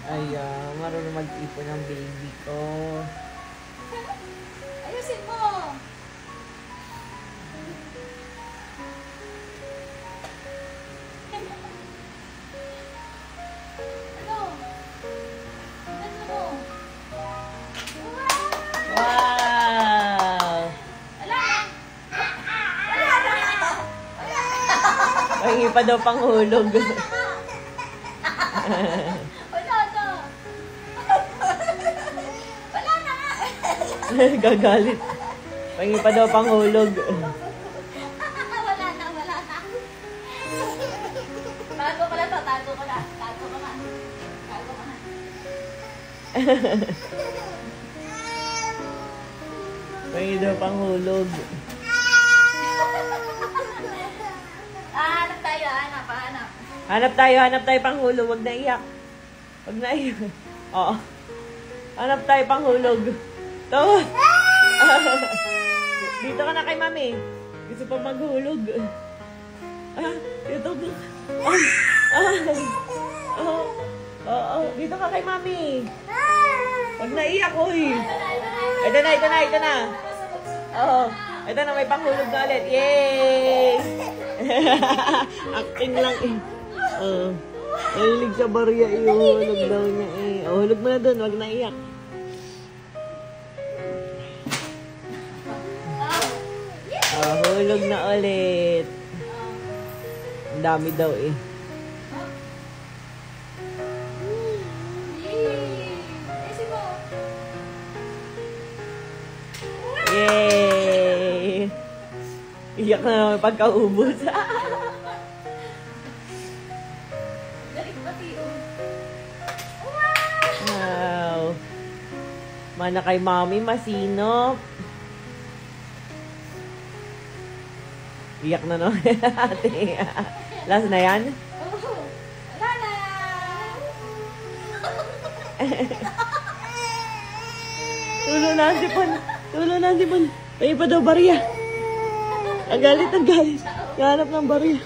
Ayan, marunong mag-ipon ng baby ko. Ayusin mo! Ano? Ano mo? Wow! Wala na! Wala na! Pahingi pa daw panghulog. Wala na! Wala na nga! Gagalit. Pahingi pa daw panghulog. Wala na, wala na. Tago ko na to, tago ko na. Tago ko na. Tago ko na. Pahingi daw panghulog. Hanap tayo, hanap, hanap. Hanap tayo panghulog. Huwag na iyak. Huwag na iyak. Oo. Hanap tayo panghulog. Tawad. Dito ka na kay mami. Gusto pa maghulog. Dito ka. Dito ka kay mami. Huwag na iyak, uy. Ito na. Oo. Ito na, may panghulog na ulit. Yay! Acting lang eh. Nalilig sa barya eh. Hulog daw niya eh. Hulog mo na dun, huwag na iyak. Hulog na ulit. Ang dami daw eh. Yay! Iyak na naman pagkaubos. Wow! Mana kay mami, masinop. Iyak na no? Ate. Last na yan? Wala na! Tulo na ang sipon. Pahingi pa daw barya. Ang galit. Hanap ng barya.